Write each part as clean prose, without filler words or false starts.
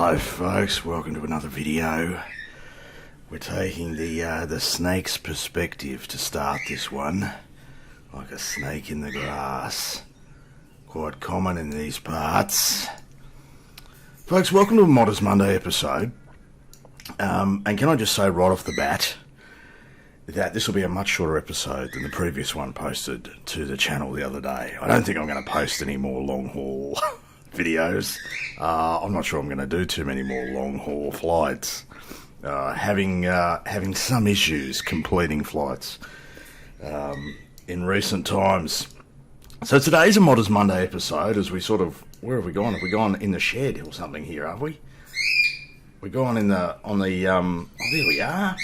Hello folks, welcome to another video. We're taking the snake's perspective to start this one. Like a snake in the grass. Quite common in these parts. Folks, welcome to a Modders Monday episode. And can I just say right off the bat that this will be a much shorter episode than the previous one posted to the channel the other day. I don't think I'm going to post any more long haul videos. I'm not sure I'm going to do too many more long haul flights. Having some issues completing flights in recent times. So today's a Modders Monday episode as we sort of, where have we gone? Have we gone in the shed or something here, have we? We've gone oh, there we are.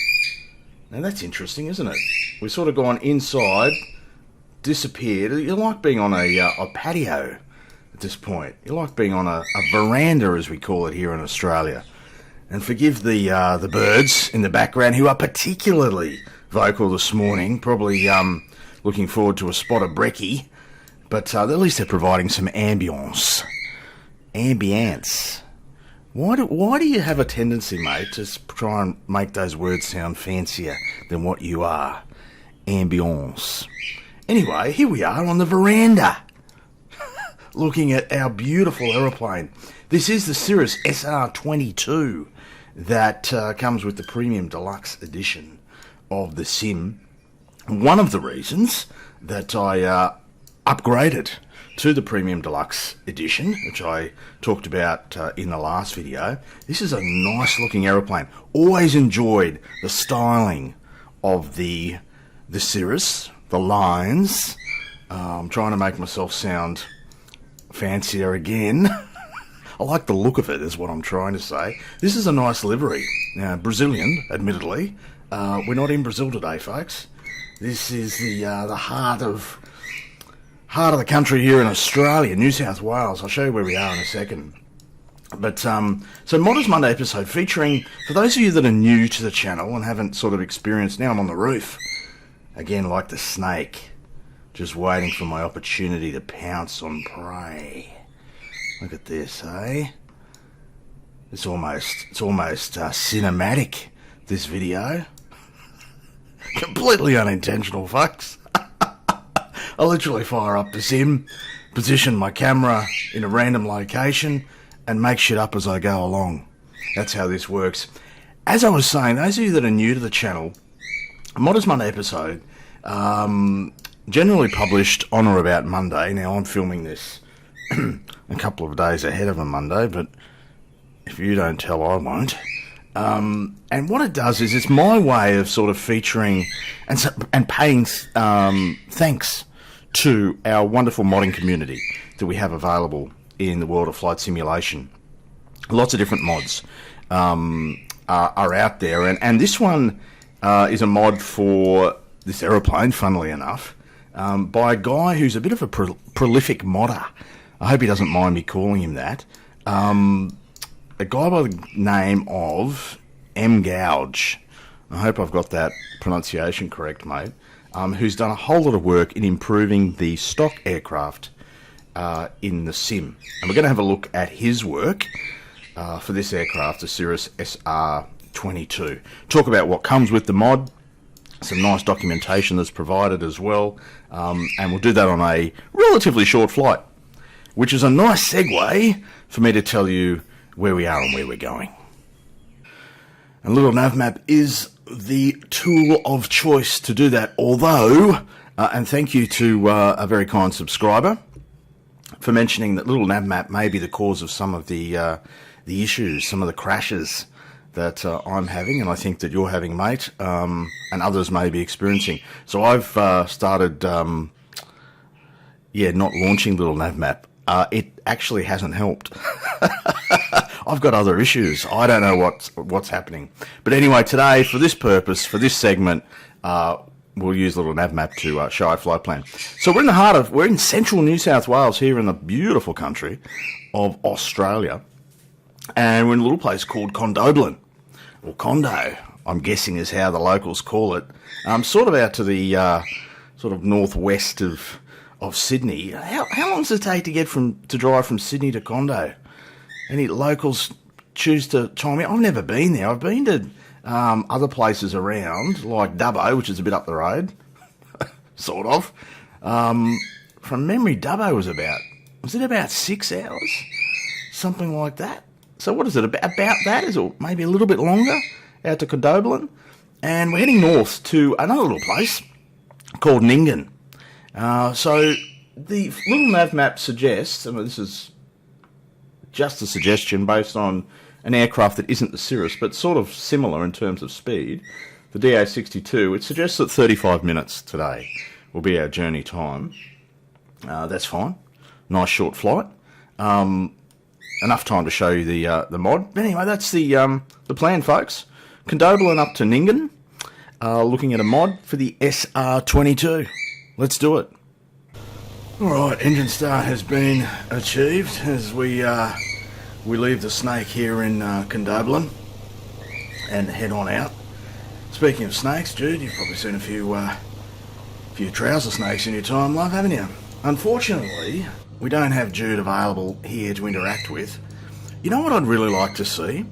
Now that's interesting, isn't it? We've sort of gone inside, disappeared. You like being on a patio at this point. You like being on a veranda, as we call it here in Australia. And forgive the birds in the background who are particularly vocal this morning, probably looking forward to a spot of brekkie. But at least they're providing some ambience. Ambience. Why do you have a tendency, mate, to try and make those words sound fancier than what you are? Ambience. Anyway, here we are on the veranda, looking at our beautiful aeroplane. This is the Cirrus SR22 that comes with the Premium Deluxe edition of the Sim. One of the reasons that I upgraded to the Premium Deluxe edition, which I talked about in the last video. This is a nice looking aeroplane. Always enjoyed the styling of the Cirrus, the lines. I'm trying to make myself sound fancier again. I like the look of it, is what I'm trying to say. This is a nice livery. Now, Brazilian, admittedly. We're not in Brazil today, folks. This is the heart of the country here in Australia, New South Wales. I'll show you where we are in a second. But, so Modders Monday episode featuring, for those of you that are new to the channel and haven't sort of experienced, now I'm on the roof. Again, like the snake, just waiting for my opportunity to pounce on prey. Look at this, eh? It's almost cinematic, this video. Completely unintentional, folks. I literally fire up the sim, position my camera in a random location, and make shit up as I go along. That's how this works. As I was saying, those of you that are new to the channel, Modders Monday episode, generally published on or about Monday. Now, I'm filming this a couple of days ahead of a Monday, but if you don't tell, I won't. And what it does is it's my way of sort of featuring and paying thanks to our wonderful modding community that we have available in the world of flight simulation. Lots of different mods are out there, and this one is a mod for this aeroplane, funnily enough, by a guy who's a bit of a prolific modder. I hope he doesn't mind me calling him that. A guy by the name of Gouge. I hope I've got that pronunciation correct, mate. Who's done a whole lot of work in improving the stock aircraft in the Sim. And we're going to have a look at his work for this aircraft, the Cirrus SR22. Talk about what comes with the mod, some nice documentation that's provided as well, and we'll do that on a relatively short flight, which is a nice segue for me to tell you where we are and where we're going. And Little Navmap is the tool of choice to do that, although, and thank you to a very kind subscriber for mentioning that Little Navmap may be the cause of some of the issues, some of the crashes that I'm having, and I think that you're having, mate, and others may be experiencing. So I've started, not launching Little Navmap. It actually hasn't helped. I've got other issues. I don't know what's happening. But anyway, today, for this purpose, for this segment, we'll use Little Navmap to show our flight plan. So we're in central New South Wales here in the beautiful country of Australia. And we're in a little place called Condobolin, or Condo, I'm guessing is how the locals call it. Sort of out to the sort of northwest of Sydney. How long does it take to drive from Sydney to Condo? Any locals choose to chime in. I've never been there. I've been to other places around, like Dubbo, which is a bit up the road, sort of. From memory, Dubbo was it about 6 hours? Something like that. So what is it, about that? Is it maybe a little bit longer out to Condobolin? And we're heading north to another little place called Ningen. So the little nav map suggests, and this is just a suggestion based on an aircraft that isn't the Cirrus, but sort of similar in terms of speed, the DA62, it suggests that 35 minutes today will be our journey time. That's fine. Nice short flight. Enough time to show you the mod. But anyway, that's the plan, folks. Condobolin up to Ningen, looking at a mod for the SR22. Let's do it. Alright, engine start has been achieved as we leave the snake here in Condobolin and head on out. Speaking of snakes, Jude, you've probably seen a few trouser snakes in your time, love, haven't you? Unfortunately, we don't have Jude available here to interact with. You know what I'd really like to see?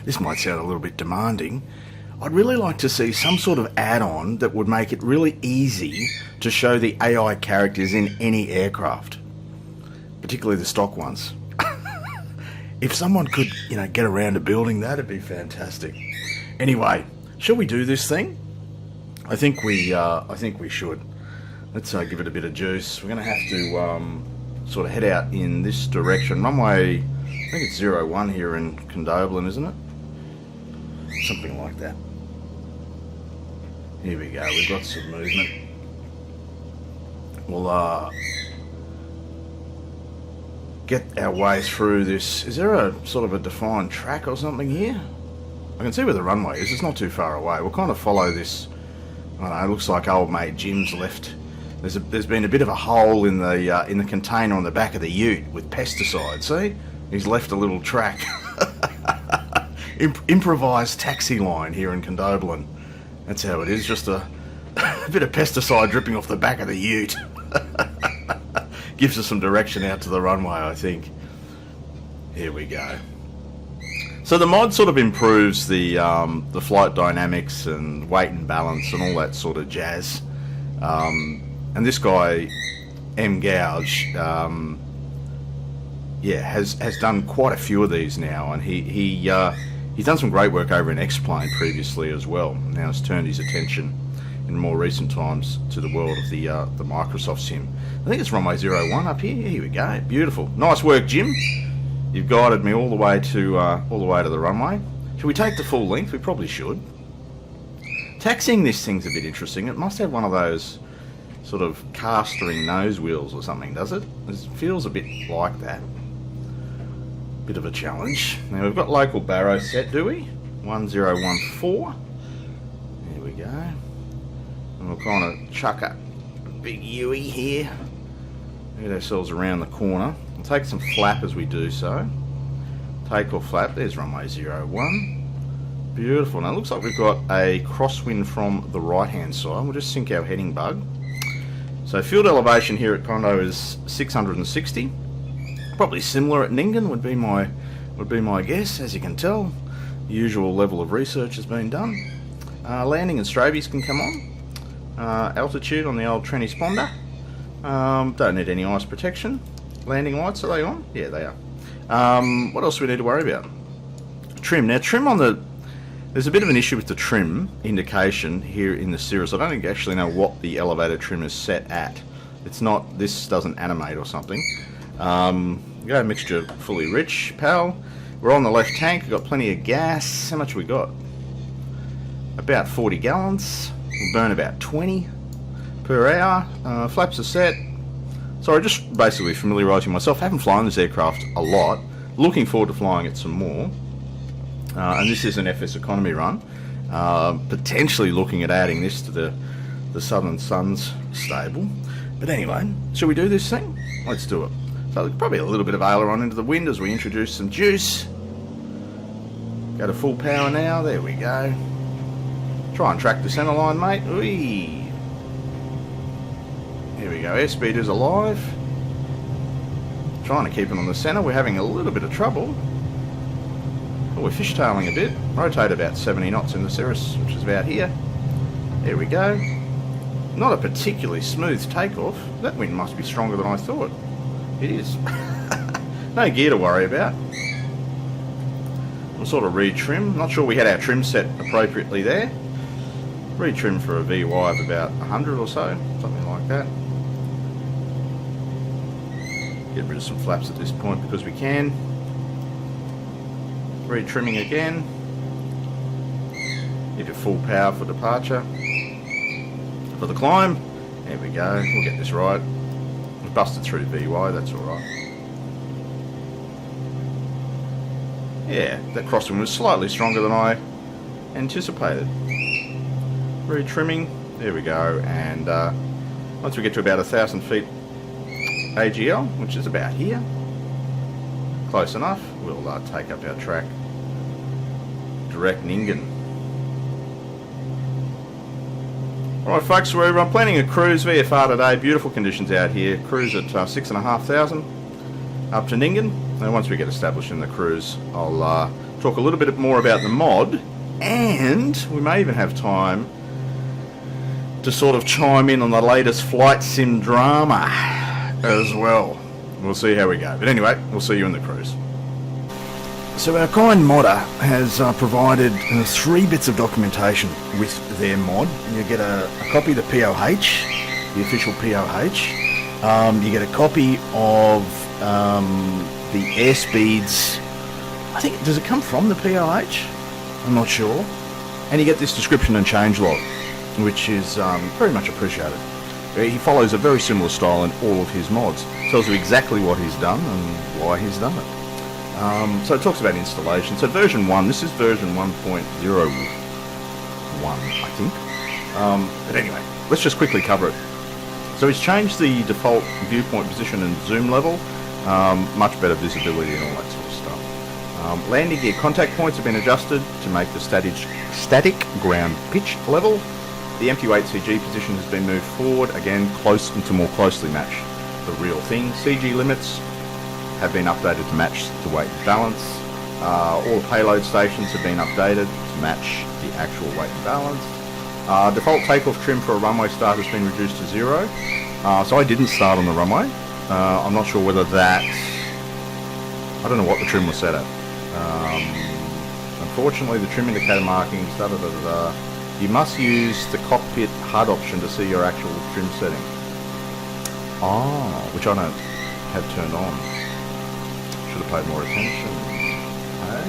This might sound a little bit demanding. I'd really like to see some sort of add-on that would make it really easy to show the AI characters in any aircraft, particularly the stock ones. If someone could, get around to building that, it'd be fantastic. Anyway, shall we do this thing? I think we should. Let's give it a bit of juice. We're going to have to sort of head out in this direction. Runway, I think it's 01 here in Condobolin, isn't it? Something like that. Here we go. We've got some movement. We'll get our way through this. Is there a sort of a defined track or something here? I can see where the runway is. It's not too far away. We'll kind of follow this. I don't know. It looks like old mate Jim's left. There's been a bit of a hole in the container on the back of the ute with pesticide. See, he's left a little track. Improvised taxi line here in Condobolin. That's how it is. Just a bit of pesticide dripping off the back of the ute. Gives us some direction out to the runway, I think. Here we go. So the mod sort of improves the flight dynamics and weight and balance and all that sort of jazz. And this guy, M. Gouge, has done quite a few of these now, and he's done some great work over in X-Plane previously as well. Now he's turned his attention in more recent times to the world of the Microsoft sim. I think it's runway 01 up here. Here we go. Beautiful. Nice work, Jim. You've guided me all the way to the runway. Should we take the full length? We probably should. Taxiing this thing's a bit interesting. It must have one of those sort of castering nose wheels or something, does it? It feels a bit like that. Bit of a challenge. Now we've got local barrow set, do we? 1014. There we go. And we'll kind of chuck up a big Yui here. Get ourselves around the corner. We'll take some flap as we do so. Take off flap. There's runway 01. Beautiful. Now it looks like we've got a crosswind from the right hand side. We'll just sync our heading bug. So field elevation here at Condo is 660. Probably similar at Ningen would be my guess. As you can tell, the usual level of research has been done. Landing and strobes can come on. Altitude on the old transponder. Don't need any ice protection. Landing lights, are they on? Yeah, they are. What else do we need to worry about? Trim. Now trim on the... There's a bit of an issue with the trim indication here in the Cirrus. I don't actually know what the elevator trim is set at. It's not... This doesn't animate or something. Go mixture fully rich, pal. We're on the left tank. We've got plenty of gas. How much have we got? About 40 gallons. We'll burn about 20 per hour. Flaps are set. Sorry, just basically familiarising myself. I haven't flown this aircraft a lot. Looking forward to flying it some more. And this is an FS economy run. Potentially looking at adding this to the Southern Suns stable. But anyway, shall we do this thing? Let's do it. So probably a little bit of aileron into the wind as we introduce some juice. Go to full power now. There we go. Try and track the centre line, mate. Whee! Here we go. Airspeed is alive. Trying to keep it on the centre. We're having a little bit of trouble. Oh, we're fishtailing a bit. Rotate about 70 knots in the Cirrus, which is about here. There we go. Not a particularly smooth takeoff. That wind must be stronger than I thought. It is. No gear to worry about. We'll sort of re-trim. Not sure we had our trim set appropriately there. Re-trim for a VY of about 100 or so, something like that. Get rid of some flaps at this point because we can. Re-trimming again. Give it full power for departure. For the climb. There we go. We'll get this right. We busted through VY, that's alright. Yeah, that crosswind was slightly stronger than I anticipated. Re-trimming. There we go. And once we get to about 1,000 feet AGL, which is about here, close enough, we'll take up our track direct Nyngan. Alright folks, we're planning a cruise VFR today. Beautiful conditions out here. Cruise at 6,500 up to Nyngan. And once we get established in the cruise, I'll talk a little bit more about the mod, and we may even have time to sort of chime in on the latest flight sim drama as well. We'll see how we go. But anyway, we'll see you in the cruise. So our kind modder has provided 3 bits of documentation with their mod. You get a copy of the POH, the official POH. You get a copy of the airspeeds. I think, does it come from the POH? I'm not sure. And you get this description and change log, which is very much appreciated. He follows a very similar style in all of his mods. Tells you exactly what he's done and why he's done it. So it talks about installation. So version 1, this is version 1.01, I think. But anyway, let's just quickly cover it. So he's changed the default viewpoint position and zoom level. Much better visibility and all that sort of stuff. Landing gear contact points have been adjusted to make the static ground pitch level. The empty weight CG position has been moved forward, again to more closely match the real thing. CG limits have been updated to match the weight and balance. All payload stations have been updated to match the actual weight and balance. Default takeoff trim for a runway start has been reduced to 0. So I didn't start on the runway. I'm not sure whether that... I don't know what the trim was set at. Unfortunately, the trim indicator markings, you must use the cockpit HUD option to see your actual trim setting. Which I don't have turned on. Should have paid more attention. Okay.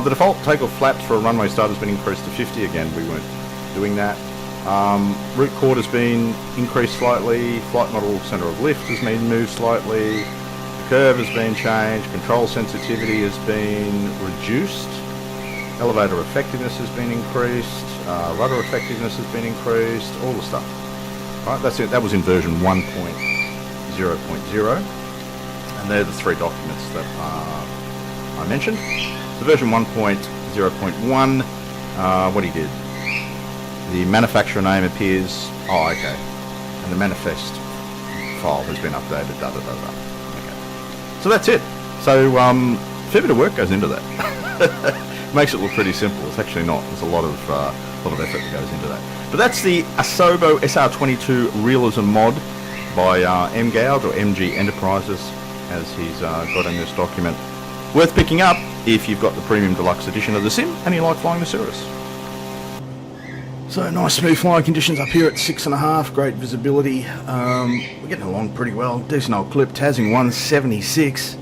The default takeoff flaps for a runway start has been increased to 50. Again, we weren't doing that. Root chord has been increased slightly. Flight model centre of lift has been moved slightly. The curve has been changed. Control sensitivity has been reduced. Elevator effectiveness has been increased. Rudder effectiveness has been increased. All the stuff. Right, that's it. That was in version 1.0.0. And they're the 3 documents that I mentioned. So version 1.0.1, what he did. The manufacturer name appears, okay. And the manifest file has been updated, Okay. So that's it. So, a fair bit of work goes into that. Makes it look pretty simple. It's actually not. There's a lot of effort that goes into that. But that's the Asobo SR22 Realism mod by MGALD or MG Enterprises, as he's got in this document. Worth picking up if you've got the Premium Deluxe edition of the sim and you like flying the Cirrus. So nice smooth flying conditions up here at 6.5, great visibility. We're getting along pretty well. Decent old clip, TASing 176.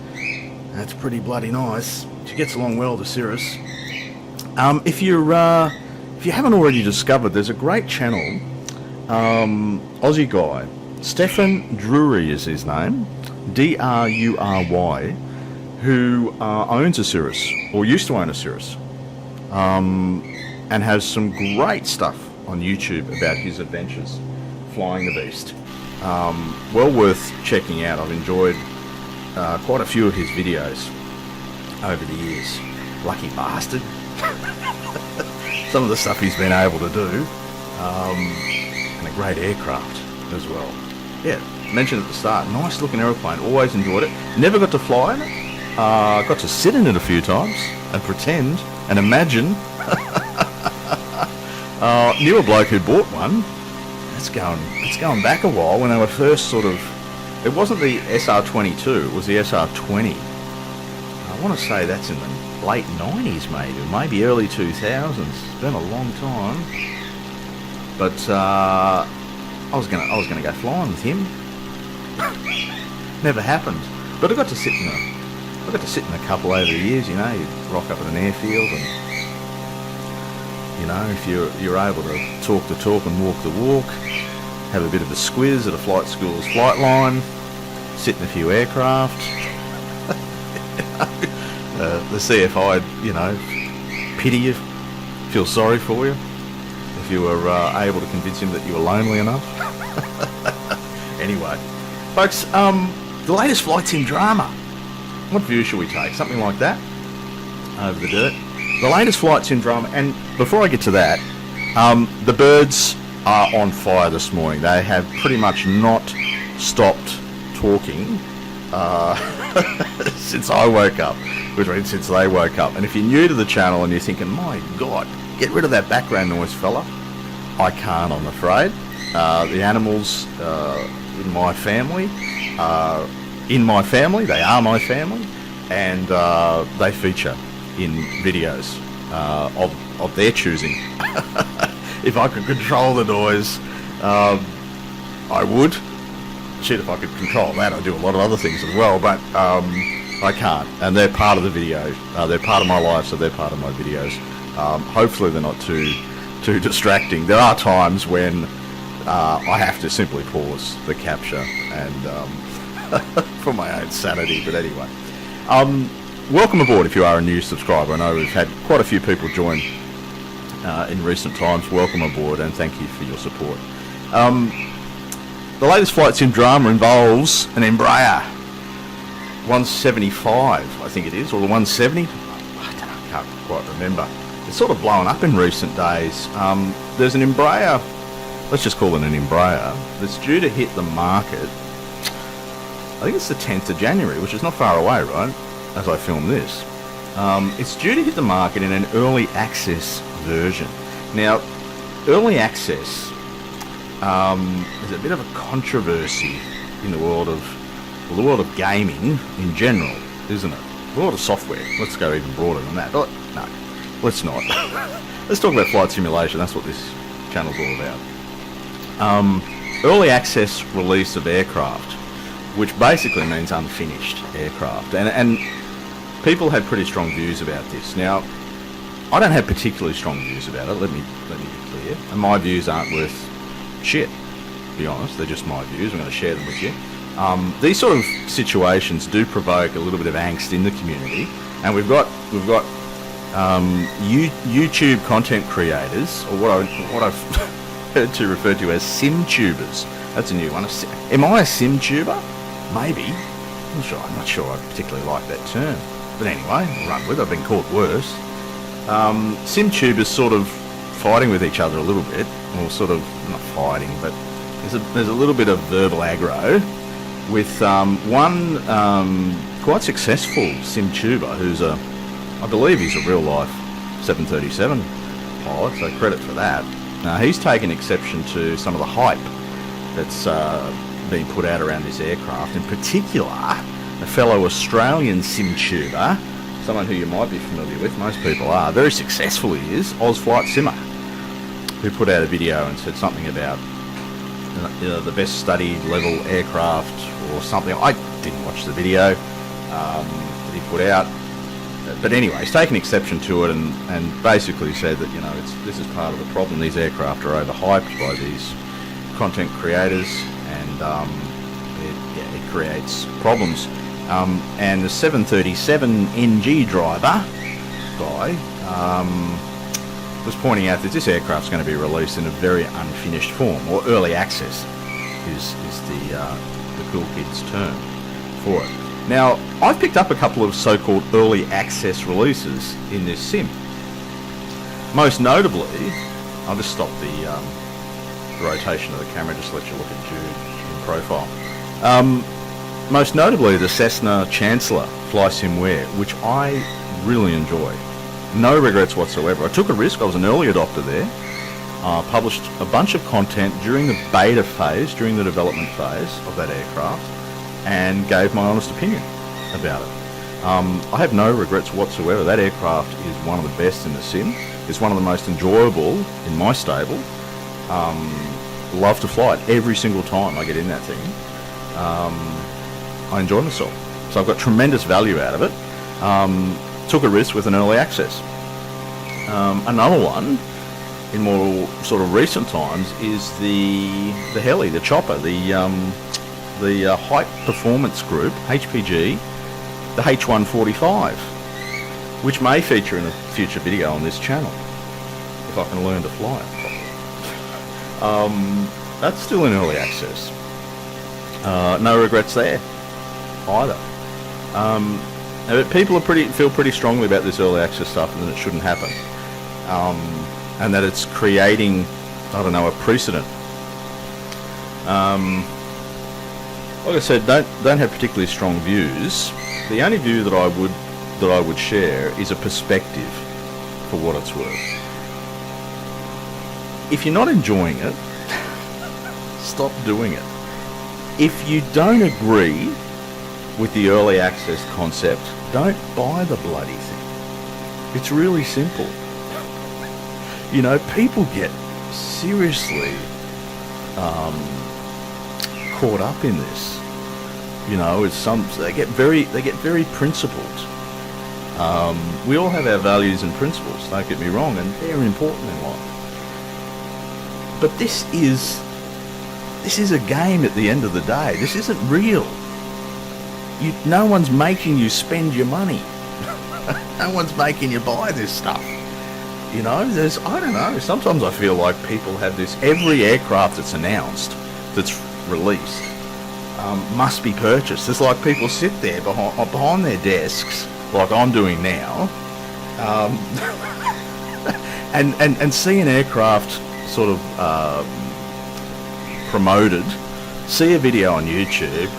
That's pretty bloody nice. She gets along well, the Cirrus. If you haven't already discovered, there's a great channel, Aussie guy, Stefan Drury is his name, D-R-U-R-Y, who owns a Cirrus, or used to own a Cirrus, and has some great stuff on YouTube about his adventures flying the beast. Well worth checking out. I've enjoyed quite a few of his videos over the years. Lucky bastard. Some of the stuff he's been able to do, and a great aircraft as well. Yeah, mentioned at the start, nice looking aeroplane, always enjoyed it. Never got to fly in it, Got to sit in it a few times and pretend and imagine. Knew a bloke who bought one. It's going back a while when they were first sort of. It wasn't the SR22, it was the SR20. I want to say that's in the late 90s, maybe early 2000s. It's been a long time. But I was gonna go flying with him. Never happened. But I got to sit in a couple over the years. You know, you rock up at an airfield, and you know, if you're able to talk the talk and walk the walk, have a bit of a squiz at a flight school's flight line, sit in a few aircraft. The CFI, you know, pity you, feel sorry for you if you were able to convince him that you were lonely enough. Anyway, folks, the latest flight sim drama. What view should we take? Something like that? Over the dirt. The latest flight sim drama, and before I get to that, the birds are on fire this morning. They have pretty much not stopped talking since I woke up, which means since they woke up. And if you're new to the channel and you're thinking, my God, get rid of that background noise, fella, I can't, I'm afraid. The animals in my family are they are my family, and they feature in videos of their choosing. If I could control the noise, I would. Shit, if I could control that, I'd do a lot of other things as well, but I can't. And they're part of the video. They're part of my life, so they're part of my videos. Hopefully they're not too distracting. There are times when I have to simply pause the capture and for my own sanity, but anyway. Welcome aboard if you are a new subscriber. I know we've had quite a few people join in recent times. Welcome aboard, and thank you for your support. The latest flight sim drama involves an Embraer 175, I think it is, or the 170. I don't know, I can't quite remember. It's sort of blown up in recent days. There's an Embraer, let's just call it an Embraer, that's due to hit the market. I think it's the 10th of January, which is not far away, right, as I film this. It's due to hit the market in an early access version. Now, early access is a bit of a controversy in the world of gaming in general, isn't it? The world of software. Let's go even broader than that. But no, let's not. Let's talk about flight simulation. That's what this channel's all about. Early access release of aircraft, which basically means unfinished aircraft, and people have pretty strong views about this. Now, I don't have particularly strong views about it. Let me be clear. And my views aren't worth shit, to be honest. They're just my views. I'm going to share them with you. These sort of situations do provoke a little bit of angst in the community, and we've got YouTube content creators, or what I've heard to refer to as sim tubers. That's a new one. Am I a sim tuber? Maybe. I'm not sure I particularly like that term. But anyway, I'll run with it. I've been called worse. Sim tubers sort of fighting with each other a little bit, or sort of not fighting, but there's a little bit of verbal aggro with one quite successful sim tuber who's I believe he's a real life 737 pilot, so credit for that. He's taken exception to some of the hype that's been put out around this aircraft, in particular a fellow Australian sim tuber, someone who you might be familiar with, most people are, very successful he is, Oz Flight Simmer, who put out a video and said something about the best studied level aircraft or something. I didn't watch the video that he put out, but anyway, he's taken exception to it and basically said that, you know, this is part of the problem. These aircraft are overhyped by these content creators, and it creates problems. And the 737 NG driver guy was pointing out that this aircraft's going to be released in a very unfinished form, or early access is the cool kids term for it. Now, I've picked up a couple of so-called early access releases in this sim. Most notably, I'll just stop the rotation of the camera just to let you look at Jude in profile. Most notably, the Cessna Chancellor fly sim wear, which I really enjoy. No regrets whatsoever. I took a risk. I was an early adopter there. Published a bunch of content during the beta phase, during the development phase of that aircraft, and gave my honest opinion about it. I have no regrets whatsoever. That aircraft is one of the best in the sim. It's one of the most enjoyable in my stable. Love to fly it every single time I get in that thing. I enjoy myself. So I've got tremendous value out of it. Took a risk with an early access. Another one in more sort of recent times is the heli, the chopper, the Height Performance Group, HPG, the H145, which may feature in a future video on this channel if I can learn to fly it properly. That's still in early access. No regrets there either. But people feel pretty strongly about this early access stuff, and that it shouldn't happen, and that it's creating, I don't know, a precedent. Like I said, don't have particularly strong views. The only view that I would share is a perspective for what it's worth. If you're not enjoying it, stop doing it. If you don't agree with the early access concept, don't buy the bloody thing. It's really simple. You know, people get seriously caught up in this. You know, they get very principled. We all have our values and principles, don't get me wrong, and they're important in life. But this is a game at the end of the day. This isn't real. No one's making you spend your money. No one's making you buy this stuff. You know, I don't know, sometimes I feel like people have this, every aircraft that's announced, that's released, must be purchased. It's like people sit there behind their desks, like I'm doing now, and see an aircraft sort of promoted, see a video on YouTube,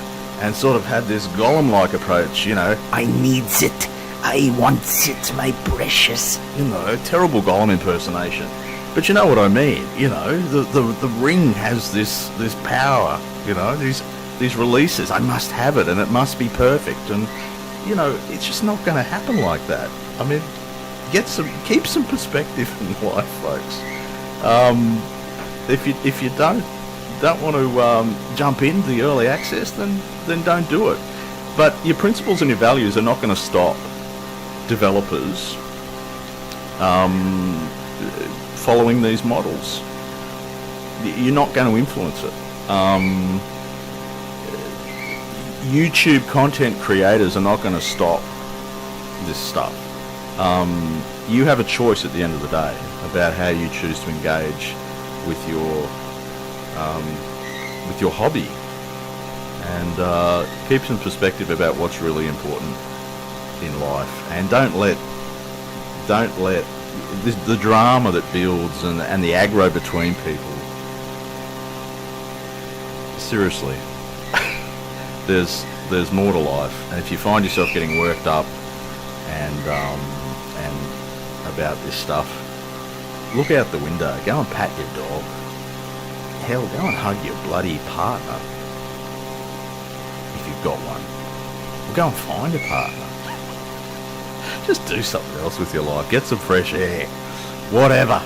and sort of have this Gollum-like approach, you know, I needs it, I wants it, my precious, you know, terrible Gollum impersonation. But you know what I mean, you know, the ring has this power, you know, these releases, I must have it, and it must be perfect, and, you know, it's just not going to happen like that. I mean, keep some perspective in life, folks. If you don't want to jump into the early access, then don't do it. But your principles and your values are not going to stop developers following these models. You're not going to influence it. YouTube content creators are not going to stop this stuff. You have a choice at the end of the day about how you choose to engage with your hobby, and keep some perspective about what's really important in life, and don't let the drama that builds and the aggro between people. Seriously, there's more to life, and if you find yourself getting worked up and about this stuff, look out the window, go and pat your dog. Hell, go and hug your bloody partner if you've got one. Or go and find a partner. Just do something else with your life. Get some fresh air. Whatever.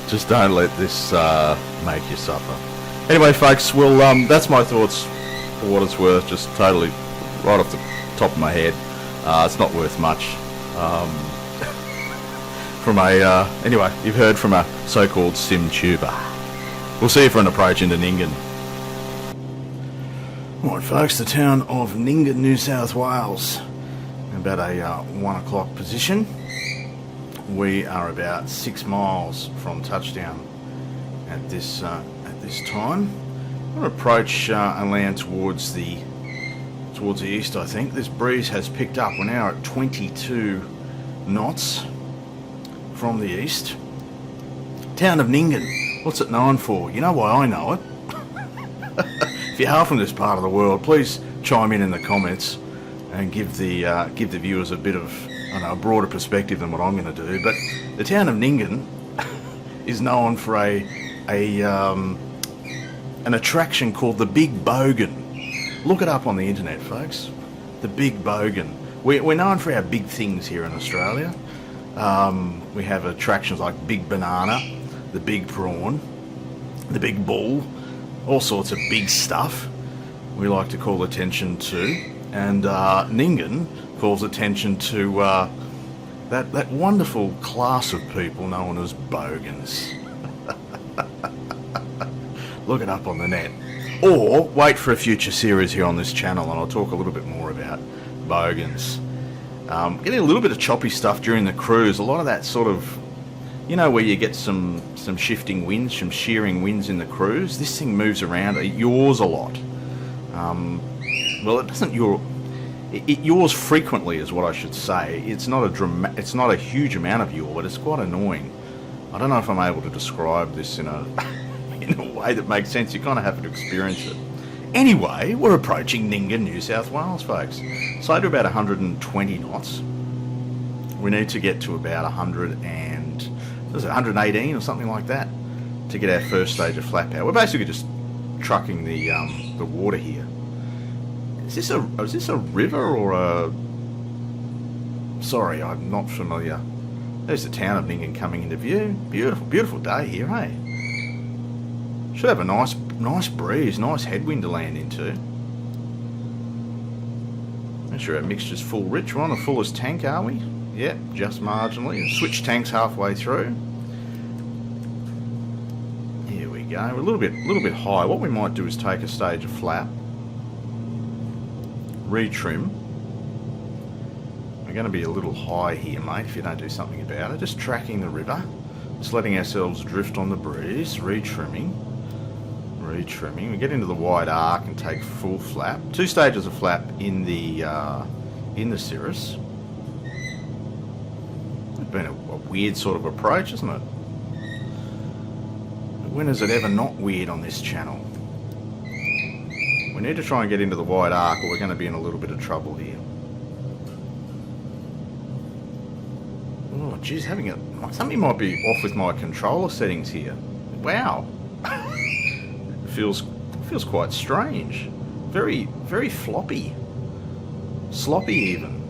Just don't let this make you suffer. Anyway, folks, well, that's my thoughts for what it's worth. Just totally right off the top of my head. It's not worth much. Anyway, you've heard from a so-called sim tuber. We'll see you for an approach into Nyngan. Right, folks, the town of Nyngan, New South Wales. About a 1 o'clock position. We are about 6 miles from touchdown at this time. I'm going to approach and land towards the east. I think this breeze has picked up. We're now at 22 knots from the east. Town of Nyngan. What's it known for? You know why I know it. If you are from this part of the world, please chime in the comments. and give the viewers a bit of, I don't know, a broader perspective than what I'm going to do. But the town of Nyngan is known for an attraction called the Big Bogan. Look it up on the internet, folks. The Big Bogan. We're known for our big things here in Australia. We have attractions like Big Banana, the Big Prawn, the Big Bull, all sorts of big stuff we like to call attention to. And Nyngan calls attention to that wonderful class of people known as Bogans. Look it up on the net. Or wait for a future series here on this channel and I'll talk a little bit more about Bogans. Getting a little bit of choppy stuff during the cruise. A lot of that sort of, you know, where you get some shifting winds, some shearing winds in the cruise. This thing moves around. It yaws a lot. Well, it doesn't yaw. It yaws frequently, is what I should say. It's not a huge amount of yaw, but it's quite annoying. I don't know if I'm able to describe this in a way that makes sense. You kind of have to experience it. Anyway, we're approaching Nyngan, New South Wales, folks. So to about 120 knots. We need to get to about 118 or something like that to get our first stage of flap out. We're basically just trucking the water here. Is this a river or a? Sorry, I'm not familiar. There's the town of Nyngan coming into view. Beautiful, beautiful day here, hey? Should have a nice breeze, nice headwind to land into. Make sure our mixture's full rich. We're on the fullest tank, are we? Yep, just marginally. Switch tanks halfway through. Here we go. We're a little bit high. What we might do is take a stage of flap, retrim. We're going to be a little high here, mate, if you don't do something about it. Just tracking the river, just letting ourselves drift on the breeze, retrimming. We get into the wide arc and take full flap. 2 stages of flap in the Cirrus. It's been a weird sort of approach, isn't it? When is it ever not weird on this channel? We need to try and get into the wide arc or we're going to be in a little bit of trouble here. Oh, geez, something might be off with my controller settings here. Wow. Feels quite strange. Very, very floppy. Sloppy even.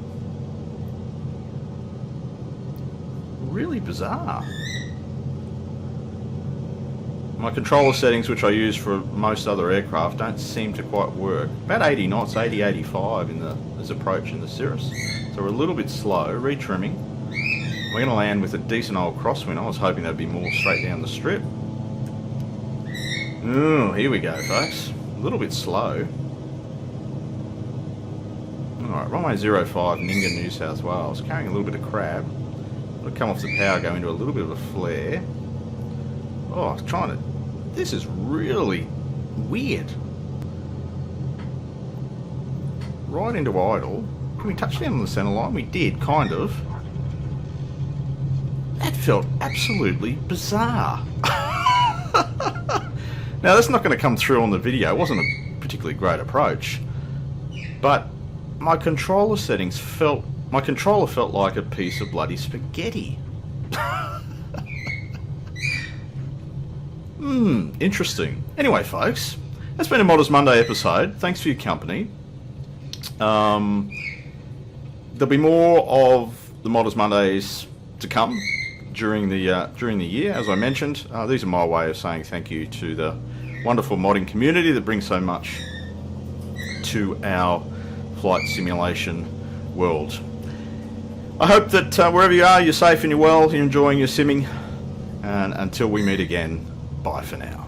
Really bizarre. My controller settings, which I use for most other aircraft, don't seem to quite work. About 80 knots, 80, 85 in this approach in the Cirrus. So we're a little bit slow, retrimming. We're going to land with a decent old crosswind. I was hoping that'd be more straight down the strip. Oh, here we go, folks. A little bit slow. Alright, runway 05, Nyngan, New South Wales. Carrying a little bit of crab. It'll come off the power, go into a little bit of a flare. Oh, this is really weird. Right into idle. Can we touch down on the centre line? We did, kind of. That felt absolutely bizarre. Now, that's not going to come through on the video. It wasn't a particularly great approach. But my controller felt like a piece of bloody spaghetti. Interesting. Anyway, folks, that's been a Modders Monday episode. Thanks for your company. There'll be more of the Modders Mondays to come during the year. As I mentioned, these are my way of saying thank you to the wonderful modding community that brings so much to our flight simulation world. I hope that wherever you are, you're safe and you're well, you're enjoying your simming, and until we meet again, bye for now.